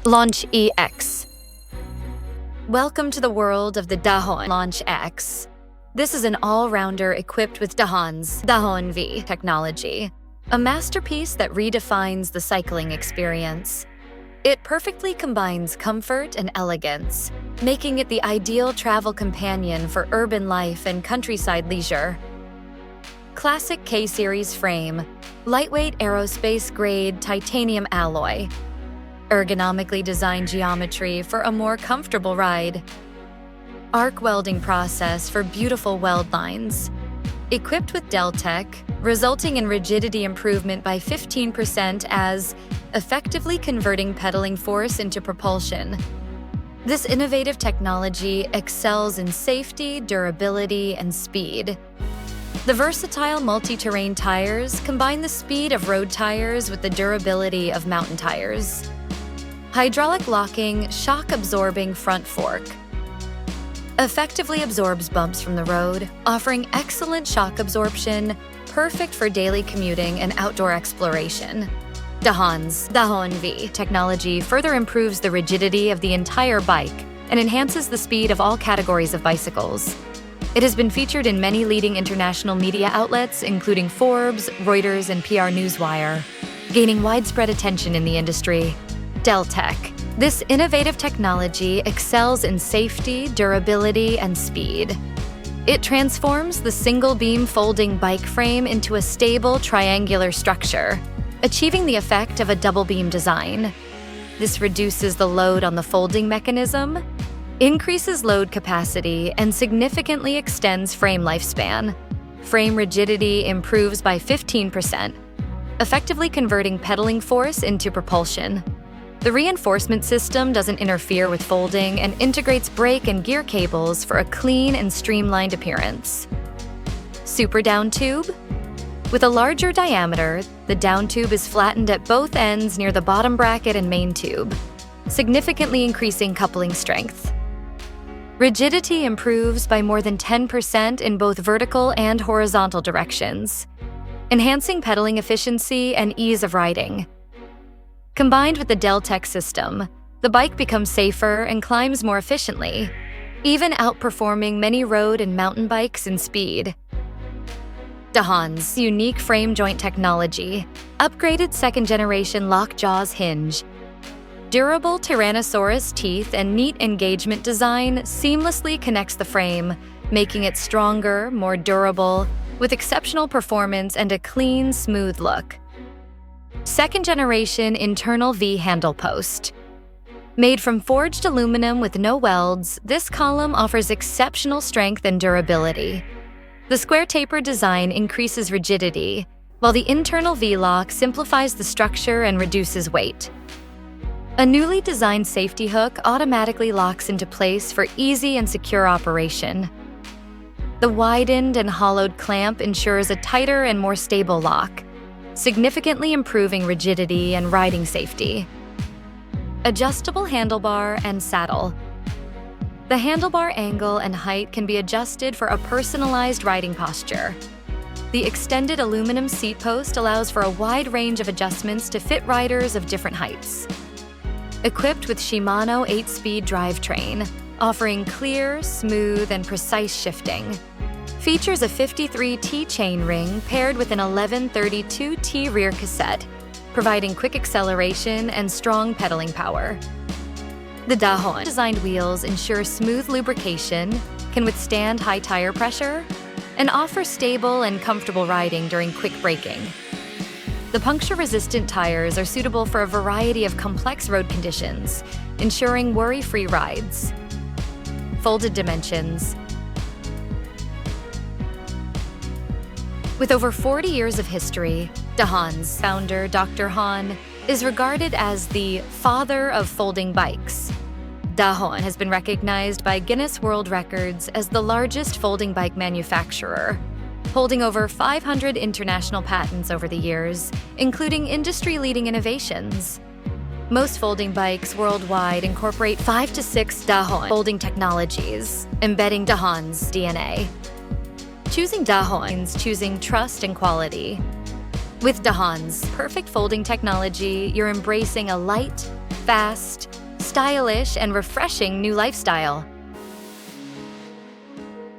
Launch EX. Welcome to the world of the Dahon Launch X. This is an all-rounder equipped with Dahon's Dahon V technology, a masterpiece that redefines the cycling experience. It perfectly combines comfort and elegance, making it the ideal travel companion for urban life and countryside leisure. Classic K-Series frame, lightweight aerospace-grade titanium alloy, ergonomically designed geometry for a more comfortable ride, arc welding process for beautiful weld lines, equipped with Deltech, resulting in rigidity improvement by 15% as effectively converting pedaling force into propulsion. This innovative technology excels in safety, durability, and speed. The versatile multi-terrain tires combine the speed of road tires with the durability of mountain tires. Hydraulic locking, shock-absorbing front fork effectively absorbs bumps from the road, offering excellent shock absorption, perfect for daily commuting and outdoor exploration. Dahon's Dahon V technology further improves the rigidity of the entire bike and enhances the speed of all categories of bicycles. It has been featured in many leading international media outlets, including Forbes, Reuters, and PR Newswire, gaining widespread attention in the industry. Deltech. This innovative technology excels in safety, durability, and speed. It transforms the single-beam folding bike frame into a stable triangular structure, achieving the effect of a double-beam design. This reduces the load on the folding mechanism, increases load capacity, and significantly extends frame lifespan. Frame rigidity improves by 15%, effectively converting pedaling force into propulsion. The reinforcement system doesn't interfere with folding and integrates brake and gear cables for a clean and streamlined appearance. Super down tube? With a larger diameter, the down tube is flattened at both ends near the bottom bracket and main tube, significantly increasing coupling strength. Rigidity improves by more than 10% in both vertical and horizontal directions, enhancing pedaling efficiency and ease of riding. Combined with the Deltech system, the bike becomes safer and climbs more efficiently, even outperforming many road and mountain bikes in speed. Dahon's unique frame joint technology, upgraded second-generation lockjaws hinge, durable Tyrannosaurus teeth, and neat engagement design seamlessly connects the frame, making it stronger, more durable, with exceptional performance and a clean, smooth look. Second-generation internal V handlepost. Made from forged aluminum with no welds, this column offers exceptional strength and durability. The square taper design increases rigidity, while the internal V-lock simplifies the structure and reduces weight. A newly designed safety hook automatically locks into place for easy and secure operation. The widened and hollowed clamp ensures a tighter and more stable lock, significantly improving rigidity and riding safety. Adjustable handlebar and saddle. The handlebar angle and height can be adjusted for a personalized riding posture. The extended aluminum seat post allows for a wide range of adjustments to fit riders of different heights. Equipped with Shimano 8-speed drivetrain, offering clear, smooth, and precise shifting. Features a 53T chainring paired with an 1132T rear cassette, providing quick acceleration and strong pedaling power. The Dahon designed wheels ensure smooth lubrication, can withstand high tire pressure, and offer stable and comfortable riding during quick braking. The puncture-resistant tires are suitable for a variety of complex road conditions, ensuring worry-free rides. Folded dimensions. With over 40 years of history, Dahon's founder, Dr. Han, is regarded as the father of folding bikes. Dahon has been recognized by Guinness World Records as the largest folding bike manufacturer, holding over 500 international patents over the years, including industry-leading innovations. Most folding bikes worldwide incorporate 5 to 6 Dahon folding technologies, embedding Dahon's DNA. Choosing Dahon means choosing trust and quality. With Dahon's perfect folding technology, you're embracing a light, fast, stylish and refreshing new lifestyle.